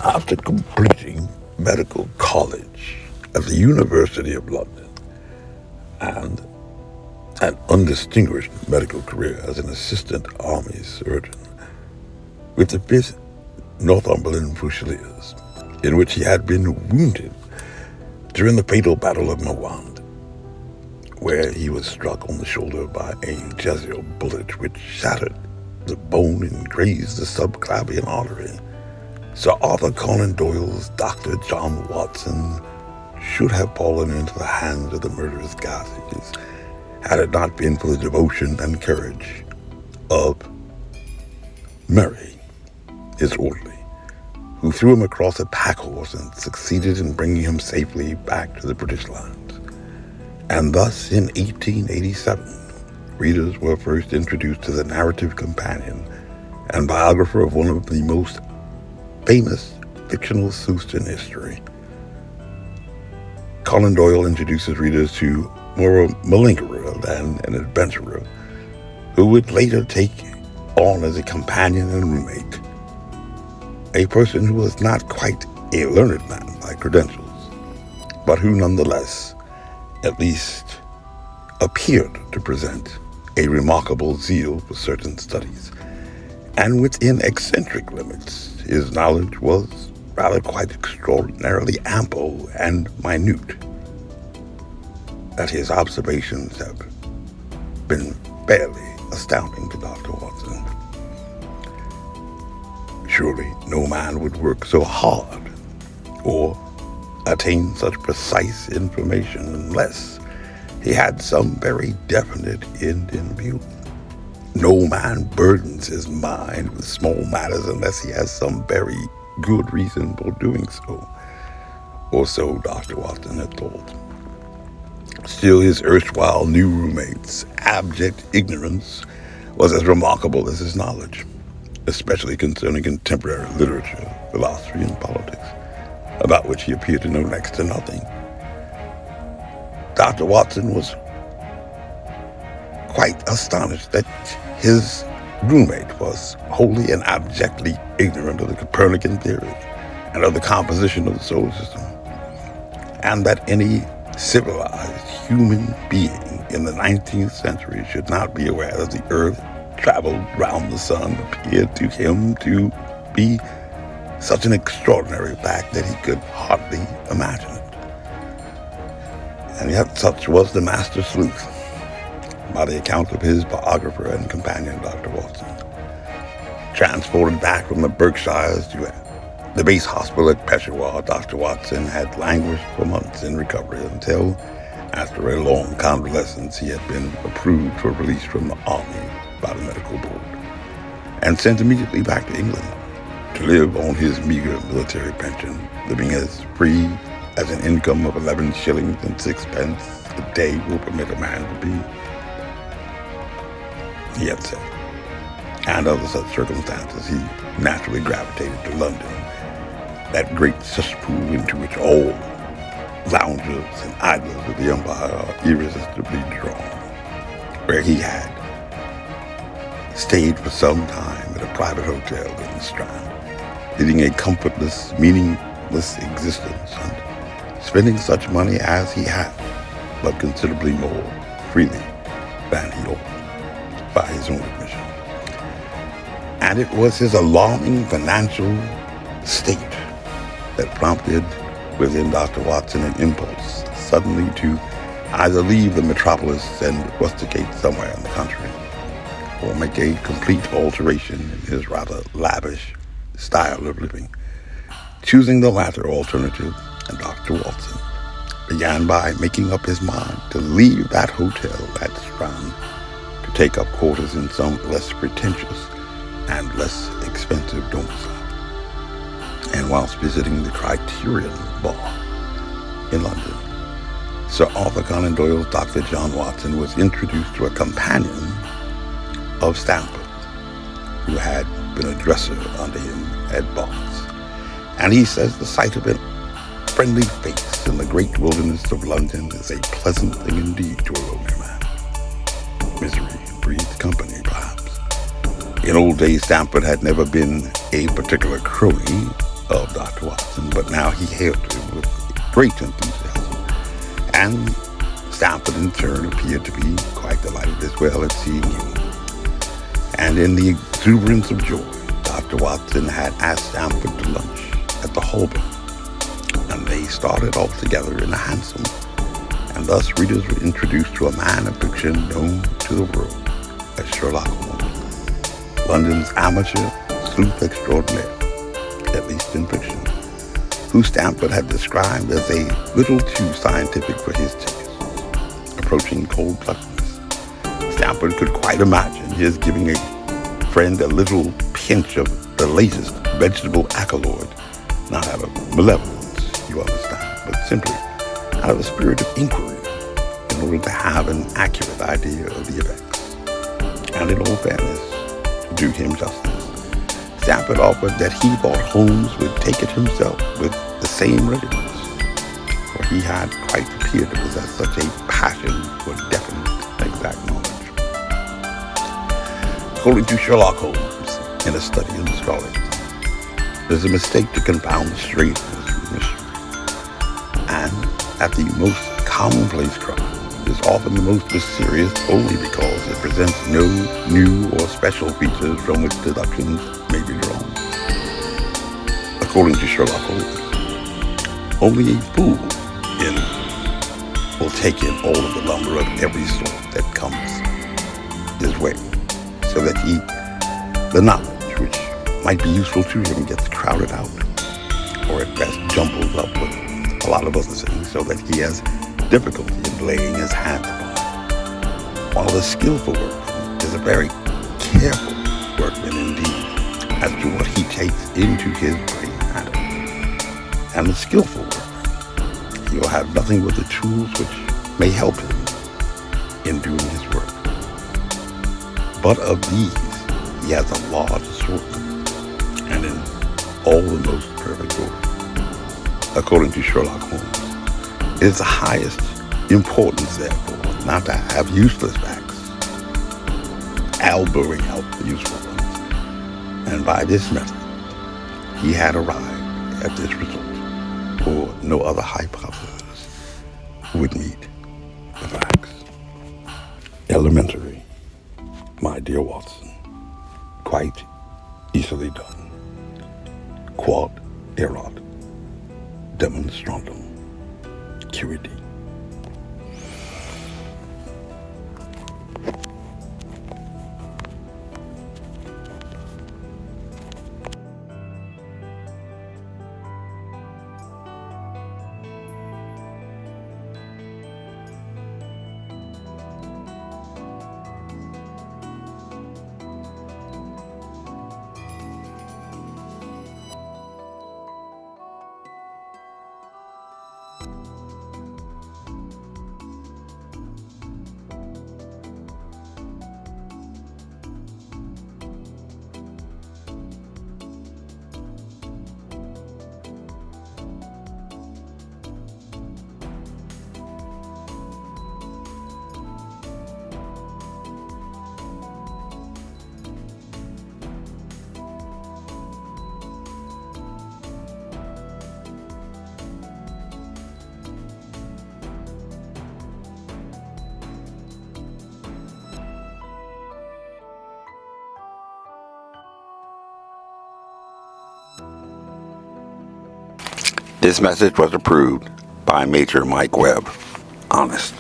After completing medical college at the University of London and an undistinguished medical career as an assistant army surgeon with the 5th Northumberland Fusiliers, in which he had been wounded during the fatal Battle of Mawand, where he was struck on the shoulder by a Jezail bullet which shattered the bone and grazed the subclavian artery. Sir Arthur Conan Doyle's Dr. John Watson should have fallen into the hands of the murderous Gazis had it not been for the devotion and courage of Murray, his orderly, who threw him across a pack horse and succeeded in bringing him safely back to the British lines. And thus, in 1887, readers were first introduced to the narrative companion and biographer of one of the most famous fictional sleuths in history. Conan Doyle introduces readers to more a malingerer than an adventurer, who would later take on as a companion and roommate a person who was not quite a learned man by credentials, but who nonetheless at least appeared to present a remarkable zeal for certain studies, and within eccentric limits his knowledge was rather quite extraordinarily ample and minute, that his observations have been fairly astounding to Dr. Watson. Surely no man would work so hard or attain such precise information unless he had some very definite end in view. No man burdens his mind with small matters unless he has some very good reason for doing so. Or so Dr. Watson had thought. Still, his erstwhile new roommate's abject ignorance was as remarkable as his knowledge, especially concerning contemporary literature, philosophy, and politics, about which he appeared to know next to nothing. Dr. Watson was quite astonished that his roommate was wholly and abjectly ignorant of the Copernican theory and of the composition of the solar system, and that any civilized human being in the 19th century should not be aware that the Earth traveled round the sun appeared to him to be such an extraordinary fact that he could hardly imagine it. And yet such was the master sleuth, by the account of his biographer and companion, Dr. Watson. Transported back from the Berkshires to the base hospital at Peshawar, Dr. Watson had languished for months in recovery until, after a long convalescence, he had been approved for release from the army by the medical board and sent immediately back to England to live on his meager military pension, living as free as an income of 11 shillings and 6 pence a day will permit a man to be, he had said. And under such circumstances, he naturally gravitated to London, that great cesspool into which all loungers and idlers of the empire are irresistibly drawn, where he had stayed for some time at a private hotel in the Strand, leading a comfortless, meaningless existence and spending such money as he had, but considerably more freely than he ought, by his own admission. And it was his alarming financial state that prompted within Dr. Watson an impulse suddenly to either leave the metropolis and rusticate somewhere in the country, or make a complete alteration in his rather lavish style of living. Choosing the latter alternative, and Dr. Watson began by making up his mind to leave that hotel at Strand to take up quarters in some less pretentious and less expensive domicile. And whilst visiting the Criterion Bar in London, Sir Arthur Conan Doyle's Dr. John Watson was introduced to a companion of Stamford, who had been a dresser under him at Barnes. And he says the sight of a friendly face in the great wilderness of London is a pleasant thing indeed to a lonely man. Misery breeds company, perhaps. In old days, Stamford had never been a particular crony of Dr. Watson, but now he hailed him with great enthusiasm. And Stanford in turn appeared to be quite delighted as well at seeing him. And in the exuberance of joy, Dr. Watson had asked Stanford to lunch at the Holborn, and they started off together in a hansom, and thus readers were introduced to a man of fiction known to the world as Sherlock Holmes, London's amateur sleuth extraordinaire, at least in fiction, who Stanford had described as a little too scientific for his taste, approaching cold-bloodedness. Stanford could quite imagine his giving a friend a little pinch of the latest vegetable alkaloid, not out of malevolence, you understand, but simply out of a spirit of inquiry in order to have an accurate idea of the effects. And in all fairness, to do him justice, Stanford offered that he thought Holmes would take it himself with the same readiness, for he had quite appeared to possess such a passion for definite, exact knowledge. According to Sherlock Holmes, in A Study in Scarlet, there's a mistake to confound the strangeness with mystery. And at the most commonplace crime is often the most mysterious only because it presents no new or special features from which deductions may be drawn. According to Sherlock Holmes, only a fool will take in all of the lumber of every sort that comes his way, so that the knowledge which might be useful to him gets crowded out, or at best jumbled up with a lot of other things, so that he has difficulty in laying his hands upon it. While the skillful workman is a very careful workman indeed as to what he takes into his brain matter. And the skillful workman, he will have nothing but the tools which may help him in doing his work. But of these, he has a large assortment, and in all the most perfect order. According to Sherlock Holmes, it is the highest importance, therefore, not to have useless facts, alburing out the useful ones. And by this method, he had arrived at this result, for no other hypothesis would meet the facts. Elementary, my dear Watson, quite easily done. Quod erat demonstrandum curidi. This message was approved by Major Mike Webb, Honest.